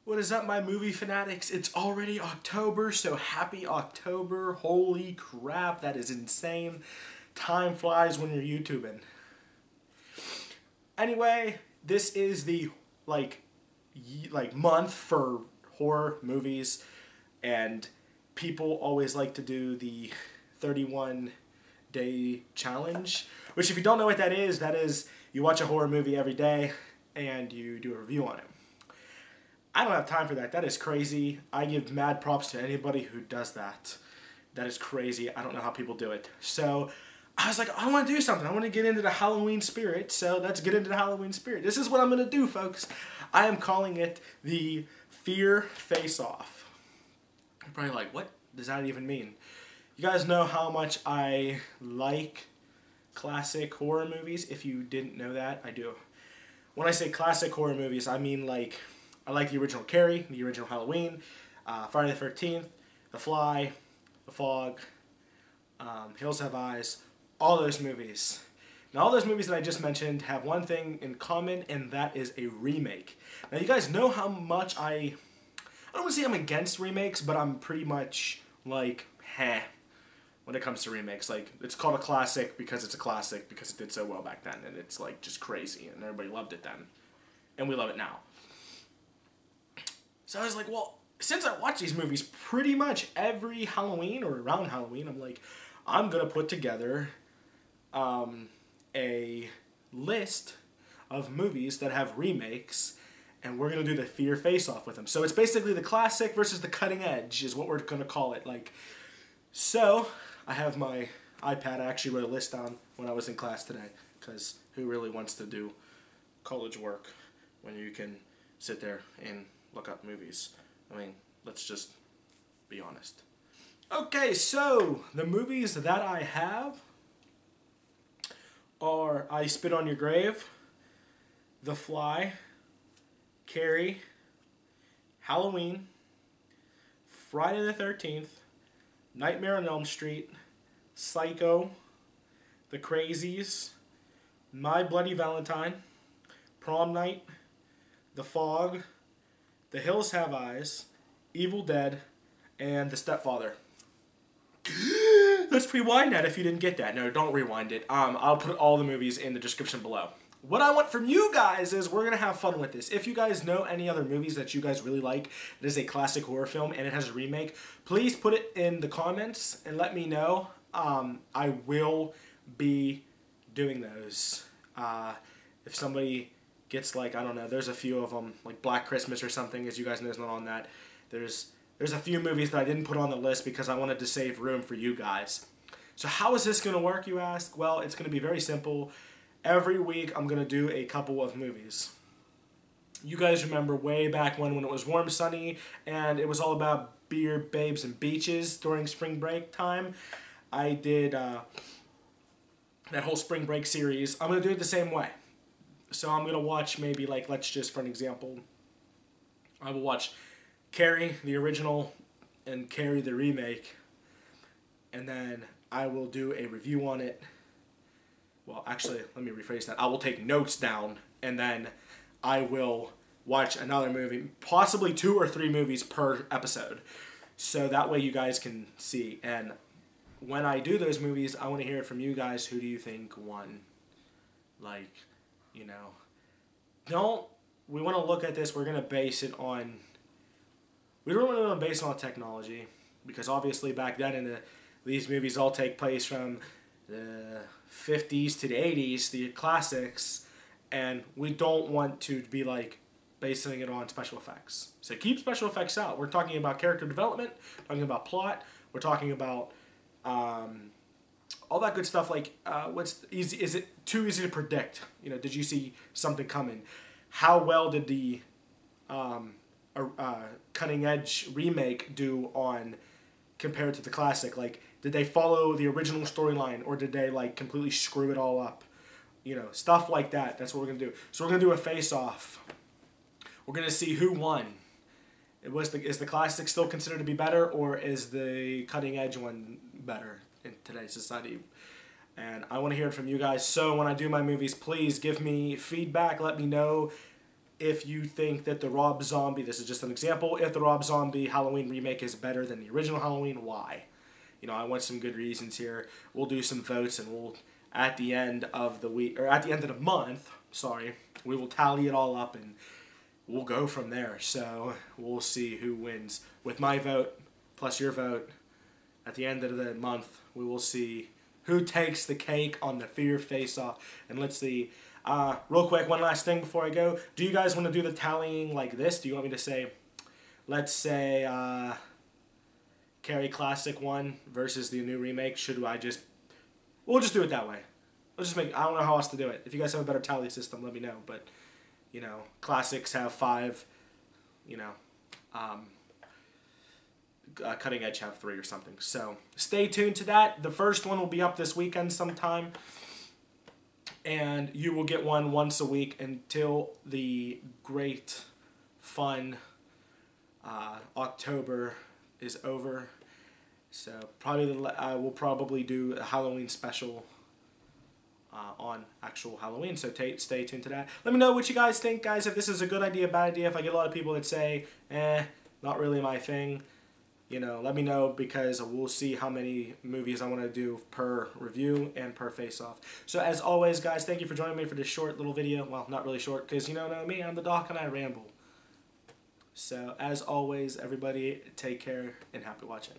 What is up, my movie fanatics? It's already October, so happy October. Holy crap, that is insane. Time flies when you're YouTubing. Anyway, this is the month for horror movies, and people always like to do the 31-day challenge, which, if you don't know what that is you watch a horror movie every day and you do a review on it. I don't have time for that. That is crazy. I give mad props to anybody who does that. That is crazy. I don't know how people do it. So I was like, I want to do something. I want to get into the Halloween spirit. So let's get into the Halloween spirit. This is what I'm going to do, folks. I am calling it the Fear Face-Off. You're probably like, what does that even mean? You guys know how much I like classic horror movies. If you didn't know that, I do. When I say classic horror movies, I mean like, I like the original Carrie, the original Halloween, Friday the 13th, The Fly, The Fog, Hills Have Eyes, all those movies. Now, all those movies that I just mentioned have one thing in common, and that is a remake. Now, you guys know how much I don't want to say I'm against remakes, but I'm pretty much like, when it comes to remakes. Like, it's called a classic because it's a classic, because it did so well back then, and it's like just crazy, and everybody loved it then, and we love it now. So I was like, well, since I watch these movies pretty much every Halloween or around Halloween, I'm like, I'm going to put together a list of movies that have remakes, and we're going to do the Fear Face-Off with them. So it's basically the classic versus the cutting edge is what we're going to call it. Like, so I have my iPad. I actually wrote a list down when I was in class today, because who really wants to do college work when you can sit there and look up movies? I mean, let's just be honest. Okay, so the movies that I have are I Spit on Your Grave, The Fly, Carrie, Halloween, Friday the 13th, Nightmare on Elm Street, Psycho, The Crazies, My Bloody Valentine, Prom Night, The Fog, The Hills Have Eyes, Evil Dead, and The Stepfather. Let's rewind that if you didn't get that. No, don't rewind it. I'll put all the movies in the description below. What I want from you guys is we're going to have fun with this. If you guys know any other movies that you guys really like, that is a classic horror film and it has a remake, please put it in the comments and let me know. I will be doing those. If somebody gets, like, I don't know, there's a few of them, like Black Christmas or something, as you guys know is not on that. There's a few movies that I didn't put on the list because I wanted to save room for you guys. So how is this going to work, you ask? Well, it's going to be very simple. Every week I'm going to do a couple of movies. You guys remember way back when it was warm, sunny, and it was all about beer, babes, and beaches during spring break time. I did that whole spring break series. I'm going to do it the same way. So I'm going to watch maybe, like, let's just, for an example, I will watch Carrie, the original, and Carrie, the remake, and then I will do a review on it. Well, actually, let me rephrase that. I will take notes down, and then I will watch another movie, possibly 2 or 3 movies per episode, so that way you guys can see. And when I do those movies, I want to hear from you guys. Who do you think won? Like, you know, we want to look at this, we're going to base it on, we don't want to base it on technology, because obviously back then these movies all take place from the 50s to the 80s, the classics, and we don't want to be like basing it on special effects. So keep special effects out. We're talking about character development, talking about plot, we're talking about all that good stuff. Like, what's easy? Is it too easy to predict? You know, did you see something coming? How well did the cutting edge remake do on compared to the classic? Like, did they follow the original storyline, or did they like completely screw it all up? You know, stuff like that. That's what we're gonna do. So we're gonna do a face-off. We're gonna see who won. Is the classic still considered to be better, or is the cutting edge one better in today's society? And I want to hear it from you guys. So when I do my movies, please give me feedback. Let me know if you think that the Rob Zombie, this is just an example, if the Rob Zombie Halloween remake is better than the original Halloween, why? You know, I want some good reasons here. We'll do some votes, and we'll, at the end of the week, or at the end of the month, sorry, we will tally it all up, and we'll go from there. So we'll see who wins. With my vote, plus your vote, at the end of the month, we will see who takes the cake on the Fear Face-Off. And let's see, real quick, one last thing before I go. Do you guys want to do the tallying like this? Do you want me to say, let's say, Carrie Classic 1 versus the new remake? Should I just, we'll just do it that way. We'll just make, I don't know how else to do it. If you guys have a better tally system, let me know. But, you know, classics have 5, you know, Cutting Edge have 3 or something. So stay tuned to that. The first one will be up this weekend sometime, and you will get one once a week until the great fun October is over. So probably we'll probably do a Halloween special on actual Halloween. So stay tuned to that. Let me know what you guys think, guys. If this is a good idea, bad idea. If I get a lot of people that say, not really my thing, you know, let me know, because we'll see how many movies I want to do per review and per face-off. So as always, guys, thank you for joining me for this short little video. Well, not really short, because you know me, I'm the doc and I ramble. So as always, everybody, take care and happy watching.